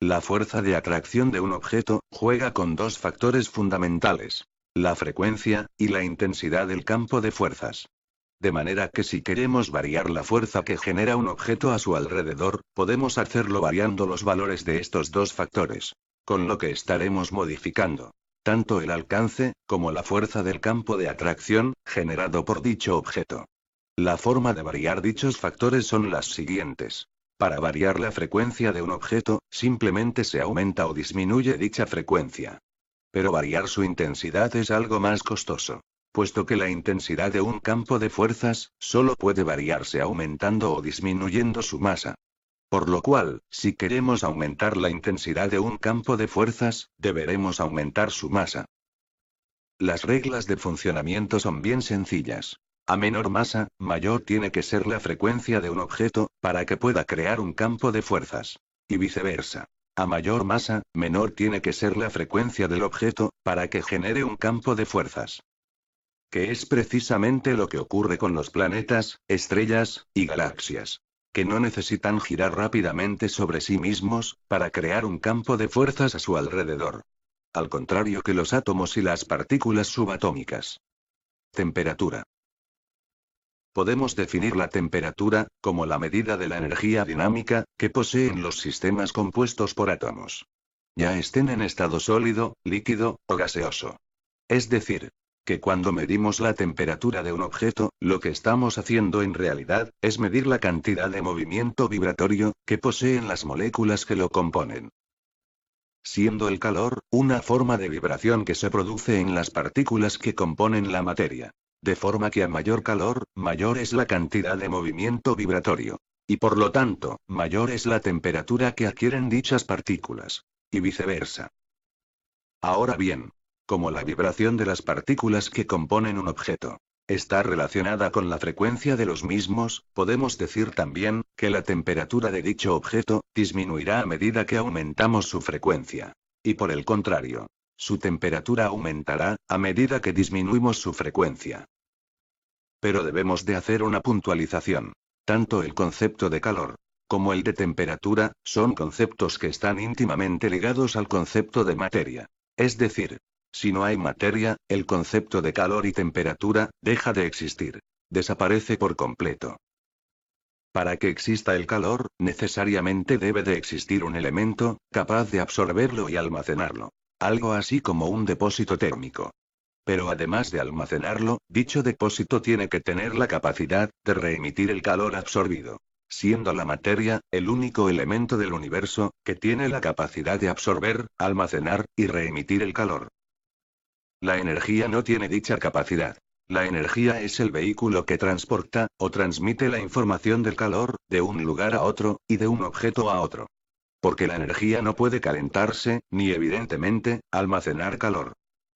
La fuerza de atracción de un objeto juega con dos factores fundamentales: la frecuencia y la intensidad del campo de fuerzas. De manera que si queremos variar la fuerza que genera un objeto a su alrededor, podemos hacerlo variando los valores de estos dos factores. Con lo que estaremos modificando tanto el alcance, como la fuerza del campo de atracción, generado por dicho objeto. La forma de variar dichos factores son las siguientes. Para variar la frecuencia de un objeto, simplemente se aumenta o disminuye dicha frecuencia. Pero variar su intensidad es algo más costoso, puesto que la intensidad de un campo de fuerzas solo puede variarse aumentando o disminuyendo su masa. Por lo cual, si queremos aumentar la intensidad de un campo de fuerzas, deberemos aumentar su masa. Las reglas de funcionamiento son bien sencillas. A menor masa, mayor tiene que ser la frecuencia de un objeto, para que pueda crear un campo de fuerzas. Y viceversa. A mayor masa, menor tiene que ser la frecuencia del objeto, para que genere un campo de fuerzas. Que es precisamente lo que ocurre con los planetas, estrellas, y galaxias. Que no necesitan girar rápidamente sobre sí mismos, para crear un campo de fuerzas a su alrededor. Al contrario que los átomos y las partículas subatómicas. Temperatura. Podemos definir la temperatura como la medida de la energía dinámica que poseen los sistemas compuestos por átomos. Ya estén en estado sólido, líquido o gaseoso. Es decir, que cuando medimos la temperatura de un objeto, lo que estamos haciendo en realidad es medir la cantidad de movimiento vibratorio que poseen las moléculas que lo componen. Siendo el calor una forma de vibración que se produce en las partículas que componen la materia. De forma que a mayor calor, mayor es la cantidad de movimiento vibratorio. Y por lo tanto, mayor es la temperatura que adquieren dichas partículas. Y viceversa. Ahora bien, como la vibración de las partículas que componen un objeto está relacionada con la frecuencia de los mismos, podemos decir también que la temperatura de dicho objeto disminuirá a medida que aumentamos su frecuencia. Y por el contrario, su temperatura aumentará a medida que disminuimos su frecuencia. Pero debemos de hacer una puntualización. Tanto el concepto de calor como el de temperatura son conceptos que están íntimamente ligados al concepto de materia. Es decir, si no hay materia, el concepto de calor y temperatura deja de existir. Desaparece por completo. Para que exista el calor, necesariamente debe de existir un elemento capaz de absorberlo y almacenarlo. Algo así como un depósito térmico. Pero además de almacenarlo, dicho depósito tiene que tener la capacidad de reemitir el calor absorbido. Siendo la materia el único elemento del universo que tiene la capacidad de absorber, almacenar y reemitir el calor. La energía no tiene dicha capacidad. La energía es el vehículo que transporta o transmite la información del calor de un lugar a otro y de un objeto a otro. Porque la energía no puede calentarse, ni evidentemente, almacenar calor.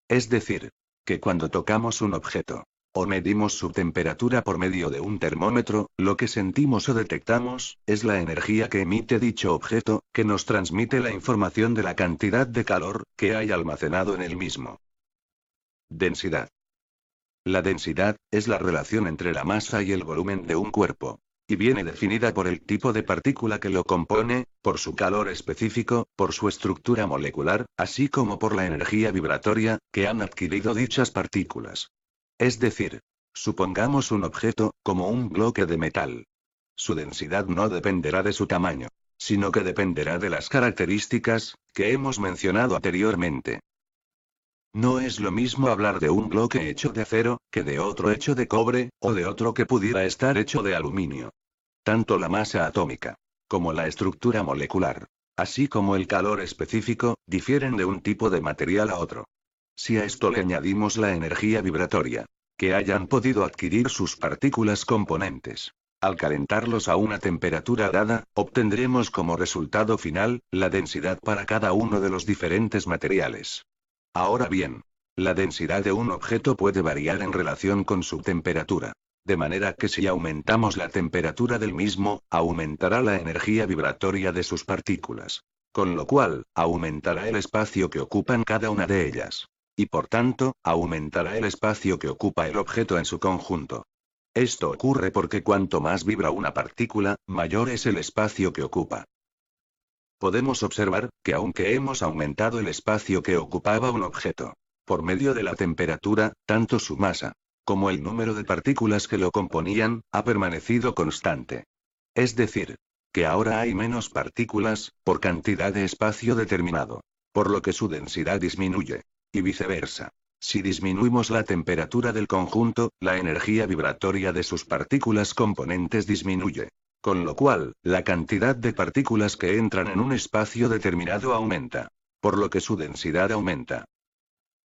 Es decir, que cuando tocamos un objeto, o medimos su temperatura por medio de un termómetro, lo que sentimos o detectamos, es la energía que emite dicho objeto, que nos transmite la información de la cantidad de calor que hay almacenado en el mismo. Densidad. La densidad es la relación entre la masa y el volumen de un cuerpo. Y viene definida por el tipo de partícula que lo compone, por su calor específico, por su estructura molecular, así como por la energía vibratoria que han adquirido dichas partículas. Es decir, supongamos un objeto como un bloque de metal. Su densidad no dependerá de su tamaño, sino que dependerá de las características que hemos mencionado anteriormente. No es lo mismo hablar de un bloque hecho de acero, que de otro hecho de cobre, o de otro que pudiera estar hecho de aluminio. Tanto la masa atómica, como la estructura molecular, así como el calor específico, difieren de un tipo de material a otro. Si a esto le añadimos la energía vibratoria, que hayan podido adquirir sus partículas componentes, al calentarlos a una temperatura dada, obtendremos como resultado final, la densidad para cada uno de los diferentes materiales. Ahora bien, la densidad de un objeto puede variar en relación con su temperatura. De manera que si aumentamos la temperatura del mismo, aumentará la energía vibratoria de sus partículas. Con lo cual, aumentará el espacio que ocupan cada una de ellas. Y por tanto, aumentará el espacio que ocupa el objeto en su conjunto. Esto ocurre porque cuanto más vibra una partícula, mayor es el espacio que ocupa. podemos observar que aunque hemos aumentado el espacio que ocupaba un objeto, por medio de la temperatura, tanto su masa, como el número de partículas que lo componían, ha permanecido constante. Es decir, que ahora hay menos partículas, por cantidad de espacio determinado, por lo que su densidad disminuye. Y viceversa. Si disminuimos la temperatura del conjunto, la energía vibratoria de sus partículas componentes disminuye. Con lo cual, la cantidad de partículas que entran en un espacio determinado aumenta. Por lo que su densidad aumenta.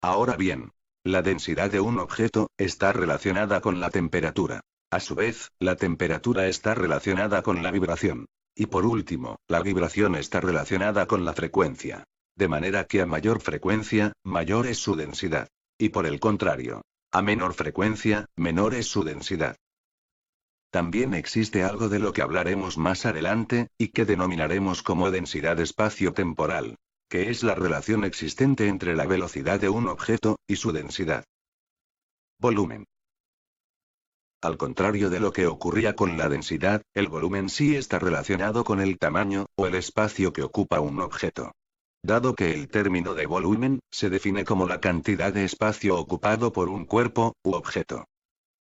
Ahora bien, la densidad de un objeto está relacionada con la temperatura. A su vez, la temperatura está relacionada con la vibración. Y por último, la vibración está relacionada con la frecuencia. De manera que a mayor frecuencia, mayor es su densidad. Y por el contrario, a menor frecuencia, menor es su densidad. También existe algo de lo que hablaremos más adelante, y que denominaremos como densidad espacio-temporal, que es la relación existente entre la velocidad de un objeto y su densidad. Volumen. Al contrario de lo que ocurría con la densidad, el volumen sí está relacionado con el tamaño, o el espacio que ocupa un objeto. Dado que el término de volumen, se define como la cantidad de espacio ocupado por un cuerpo, u objeto.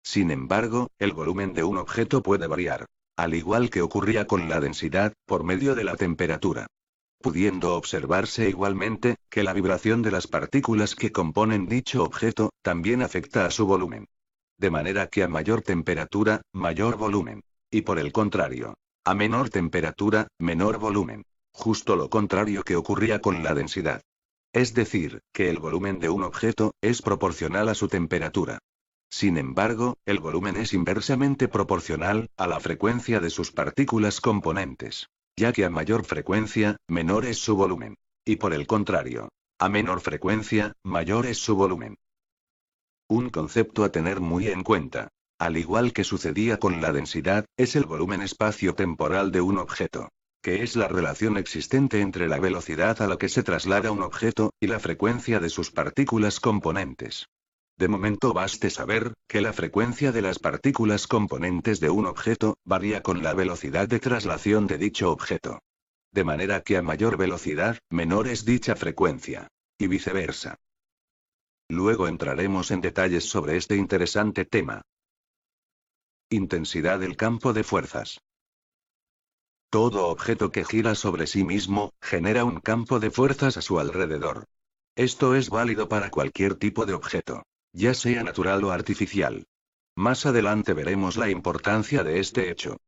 Sin embargo, el volumen de un objeto puede variar, al igual que ocurría con la densidad, por medio de la temperatura. Pudiendo observarse igualmente, que la vibración de las partículas que componen dicho objeto, también afecta a su volumen. De manera que a mayor temperatura, mayor volumen. Y por el contrario, a menor temperatura, menor volumen. Justo lo contrario que ocurría con la densidad. Es decir, que el volumen de un objeto es proporcional a su temperatura. Sin embargo, el volumen es inversamente proporcional a la frecuencia de sus partículas componentes. Ya que a mayor frecuencia, menor es su volumen. Y por el contrario, a menor frecuencia, mayor es su volumen. Un concepto a tener muy en cuenta, al igual que sucedía con la densidad, es el volumen espacio-temporal de un objeto, que es la relación existente entre la velocidad a la que se traslada un objeto, y la frecuencia de sus partículas componentes. De momento baste saber, que la frecuencia de las partículas componentes de un objeto, varía con la velocidad de traslación de dicho objeto. De manera que a mayor velocidad, menor es dicha frecuencia. Y viceversa. Luego entraremos en detalles sobre este interesante tema. Intensidad del campo de fuerzas. Todo objeto que gira sobre sí mismo, genera un campo de fuerzas a su alrededor. Esto es válido para cualquier tipo de objeto, ya sea natural o artificial. Más adelante veremos la importancia de este hecho.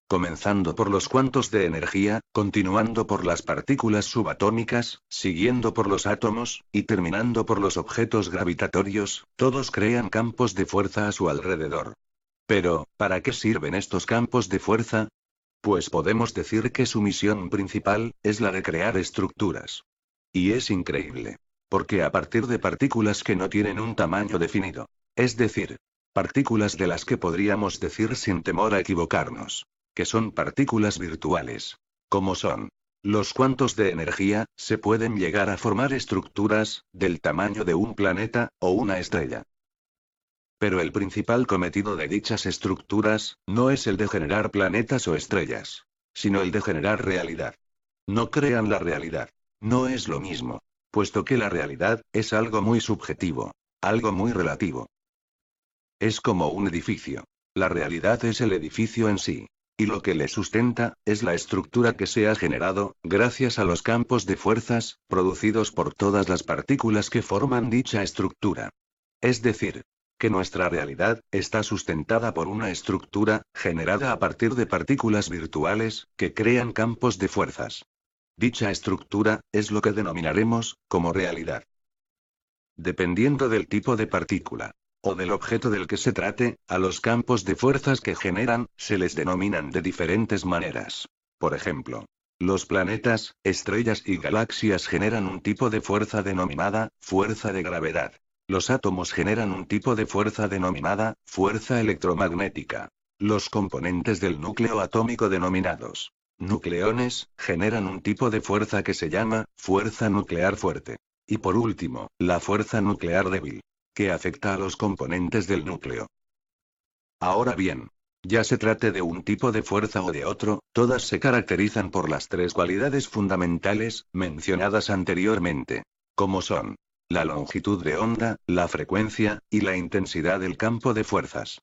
Comenzando por los cuantos de energía, continuando por las partículas subatómicas, siguiendo por los átomos, y terminando por los objetos gravitatorios, todos crean campos de fuerza a su alrededor. Pero, ¿para qué sirven estos campos de fuerza? Pues podemos decir que su misión principal, es la de crear estructuras. Y es increíble. Porque a partir de partículas que no tienen un tamaño definido, es decir, partículas de las que podríamos decir sin temor a equivocarnos, que son partículas virtuales. Como son los cuantos de energía, se pueden llegar a formar estructuras, del tamaño de un planeta, o una estrella. Pero el principal cometido de dichas estructuras, no es el de generar planetas o estrellas, sino el de generar realidad. No crean la realidad. No es lo mismo. Puesto que la realidad, es algo muy subjetivo. Algo muy relativo. Es como un edificio. La realidad es el edificio en sí. Y lo que le sustenta, es la estructura que se ha generado, gracias a los campos de fuerzas, producidos por todas las partículas que forman dicha estructura. Es decir, que nuestra realidad, está sustentada por una estructura, generada a partir de partículas virtuales, que crean campos de fuerzas. Dicha estructura, es lo que denominaremos, como realidad. Dependiendo del tipo de partícula, o del objeto del que se trate, a los campos de fuerzas que generan, se les denominan de diferentes maneras. Por ejemplo, los planetas, estrellas y galaxias generan un tipo de fuerza denominada, fuerza de gravedad. Los átomos generan un tipo de fuerza denominada, fuerza electromagnética. Los componentes del núcleo atómico denominados nucleones, generan un tipo de fuerza que se llama, fuerza nuclear fuerte. Y por último, la fuerza nuclear débil, que afecta a los componentes del núcleo. Ahora bien, Ya se trate de un tipo de fuerza o de otro, todas se caracterizan por las tres cualidades fundamentales, mencionadas anteriormente. Como son la longitud de onda, la frecuencia, y la intensidad del campo de fuerzas.